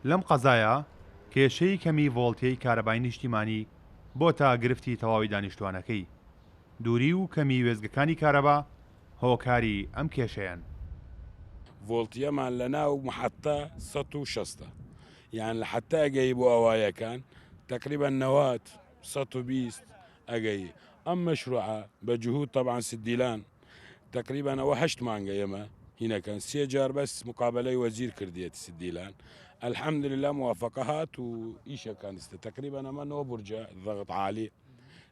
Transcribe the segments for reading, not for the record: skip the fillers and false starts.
لەم قەزایە کێشەی کەمی ڤۆڵتیەی کارەبای نیشتیمانی بۆ تا گرفتی تەواوی دانیشتوانەکەی. دووری و کەمی وێزگەکانی کارەبا هۆکاری ئەم کێشەیەن. ڤۆڵتیەمان لە ناو محەتە 160 یان لە حتە ئەگەی بۆ ئەوایەکان تقریبا 120 ئەگەی ئەم مەشروعە بە جهود طبعا سدیلان تقریبا ئەوە 8 مانگە ئێمە هینەکەن 3 جار بەس مقابلەی وەزیر کردێت سدیلان الحەمدلله موافقە هات و ئیشەکان استە تقریبا ئەمە 9 بورجە ضغط عالی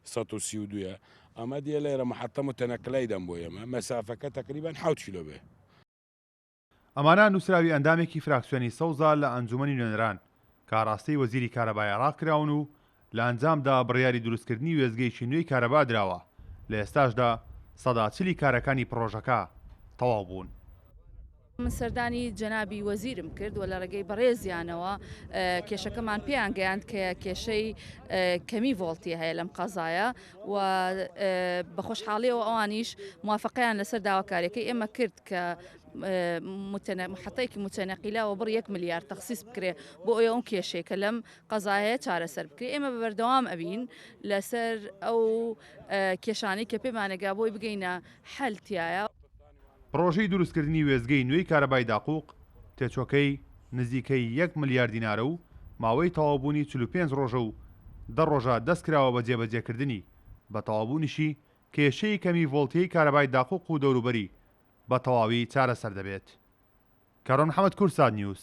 132 ئەمە دیە لێرە محەتە متەنەقلەی دەم بۆ ئێمە مەسافەکە تقریبا 7 کیلۆ بێ. ئەمانە نووسراوی ئەندامێکی فراکسیۆنی سەوزە لە ئەنجومەنی نوێنەران کاڕاستی وەزیری کارەبای ڕاکراون و لە ئەنجامدا بڕیاری دروستکردنی وێزگەیشی نوێی کارەبا دراوە. لە ئێستاشدا سەدا چلی کارەکانی پرۆژەکە تەواو بوون. من سەردانی جەنابی وەزیرم کرد و لە ڕێگەی بەڕێزیانەوە کێشەکەمان پێیان گەیاند کە کێشەی کەمی ڤۆڵتی هەیە لەم قەزایە و بە خۆشحاڵیەوە ئەوانیش موافقەیان لەسەر داواکاریەکەی ئێمە کرد کە محەتەیەکی متەنەقیلەوە بڕ 1 ملیار تەخسیس بکرێ بۆ ئەوە ئەو کێشەیە کە لەم قەزایە چارەسەر بکرێ. ئێمە بەبەردەوام ئەبین لەسەر ئەو کێشانەی کە پێمانەگا بۆی بگەینە حەلتیایە. پرۆژەی دروستکردنی وێزگەی نوێی کارەبای داقوق تێچۆکەی نزیکەی 1 ملیار دینارە و ماوەی تەواوبوونی 45 ڕۆژە و 10 ڕۆژە دەستکراوە بە جێبەجێکردنی بە تەواوبوونیشی کێشەی کەمی ڤۆڵتیەی کارەبای داقوق و دەوروبەری بە تەواوی چارەسەر دەبێت. کارۆن محەممەد کورساد نیوس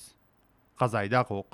قەزای داقوق.